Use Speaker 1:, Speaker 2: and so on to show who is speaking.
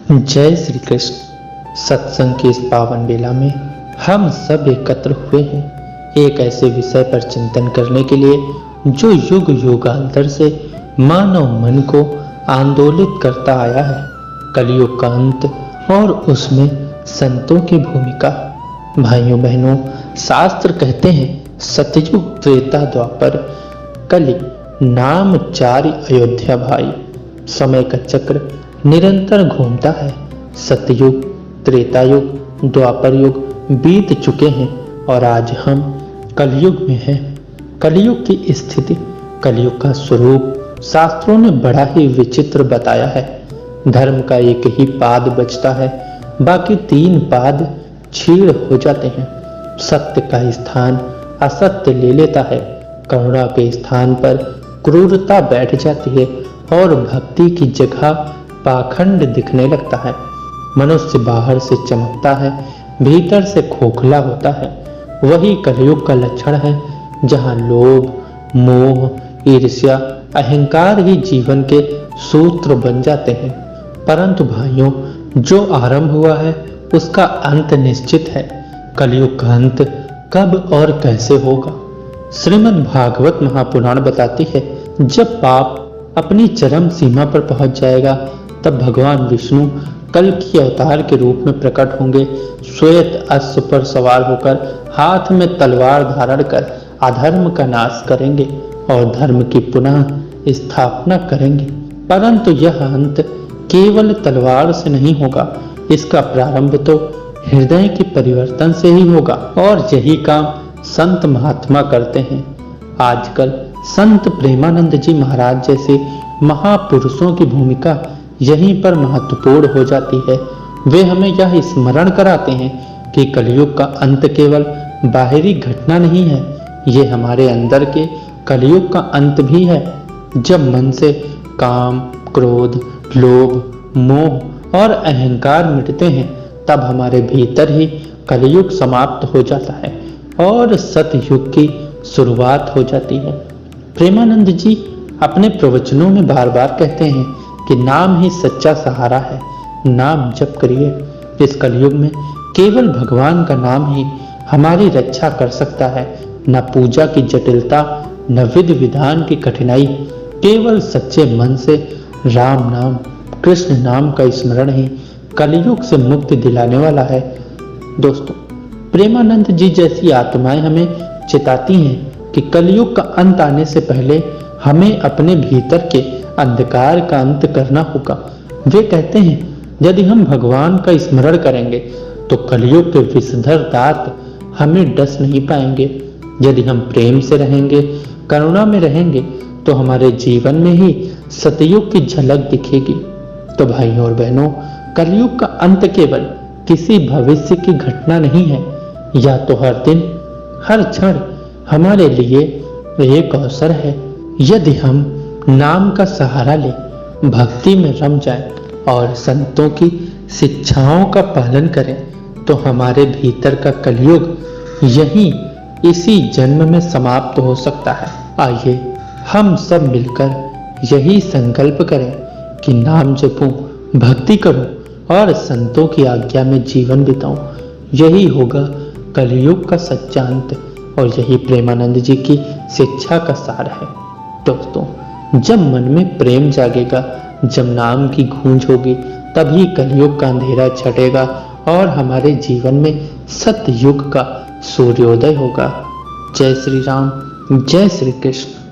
Speaker 1: जय श्री कृष्ण। सत्संग की इस पावन बेला में हम सब एकत्र हुए हैं एक ऐसे विषय पर चिंतन करने के लिए जो युग युगांतर से मानव मन को आंदोलित करता आया है, कलयुग का अंत और उसमें संतों की भूमिका। भाइयों बहनों, शास्त्र कहते हैं सतयुग त्रेता द्वापर कलि नाम चारि अयोध्या भाई। समय का चक्र निरंतर घूमता है। सतयुग, त्रेता युग, द्वापर युग बीत चुके हैं और आज हम कलयुग में हैं। कलयुग की स्थिति, कलयुग का स्वरूप शास्त्रों ने बड़ा ही विचित्र बताया है। धर्म का एक ही पाद बचता है, बाकी तीन पाद छीड़ हो जाते हैं। सत्य का स्थान असत्य ले लेता है, करुणा के स्थान पर क्रूरता बैठ जाती है और भक्ति की जगह पाखंड दिखने लगता है। मनुष्य बाहर से चमकता है, भीतर से खोखला होता है। वही कलयुग का लक्षण है, जहां लोभ, मोह, ईर्ष्या, अहंकार ही जीवन के सूत्र बन जाते हैं। परंतु भाइयों, जो आरंभ हुआ है उसका अंत निश्चित है। कलयुग का अंत कब और कैसे होगा? श्रीमद् भागवत महापुराण बताती है, जब पाप अपनी चरम सीमा पर पहुंच जाएगा तब भगवान विष्णु कल की अवतार के रूप में प्रकट होंगे। श्वेत अश्व पर सवार होकर हाथ में तलवार धारण कर अधर्म का नाश करेंगे और धर्म की पुनः स्थापना करेंगे। परंतु यह अंत केवल तलवार से नहीं होगा, इसका प्रारंभ तो हृदय के परिवर्तन से ही होगा और यही काम संत महात्मा करते हैं। आजकल संत प्रेमानंद जी महाराज जैसे महापुरुषों की भूमिका यहीं पर महत्वपूर्ण हो जाती है। वे हमें यह स्मरण कराते हैं कि कलयुग का अंत केवल बाहरी घटना नहीं है, ये हमारे अंदर के कलयुग का अंत भी है। जब मन से काम, क्रोध, लोभ, मोह और अहंकार मिटते हैं तब हमारे भीतर ही कलयुग समाप्त हो जाता है और सतयुग की शुरुआत हो जाती है। प्रेमानंद जी अपने प्रवचनों में बार बार कहते हैं कि नाम ही सच्चा सहारा है, नाम जप करिए। इस कलयुग में केवल भगवान का नाम ही हमारी रक्षा कर सकता है। न पूजा की जटिलता, न विधि विधान की कठिनाई, केवल सच्चे मन से राम नाम, कृष्ण नाम का स्मरण ही कलयुग से मुक्ति दिलाने वाला है। दोस्तों, प्रेमानंद जी जैसी आत्माएं हमें चिताती हैं कि कलयुग का अंत आने से पहले हमें अपने भीतर के अंधकार का अंत करना होगा। वे कहते हैं, यदि हम भगवान का स्मरण करेंगे तो कलयुग के विषधर दांत हमें डस नहीं पाएंगे। यदि हम प्रेम से रहेंगे, करुणा में रहेंगे तो हमारे जीवन में ही सतयुग की झलक दिखेगी। तो भाइयों और बहनों, कलयुग का अंत केवल किसी भविष्य की घटना नहीं है, या तो हर दिन, हर क्षण हमारे लिए एक अवसर है। यदि हम नाम का सहारा ले, भक्ति में रम जाए और संतों की शिक्षाओं का पालन करें तो हमारे भीतर का कलयुग यही इसी जन्म में समाप्त हो सकता है। आइए हम सब मिलकर यही संकल्प करें कि नाम जपूं, भक्ति करूं और संतों की आज्ञा में जीवन बिताऊं। यही होगा कलयुग का सच्चा अंत और यही प्रेमानंद जी की शिक्षा का सार है। दोस्तों, जब मन में प्रेम जागेगा, जब नाम की गूंज होगी, तभी कलयुग का अंधेरा छटेगा और हमारे जीवन में सतयुग का सूर्योदय होगा। जय श्री राम, जय श्री कृष्ण।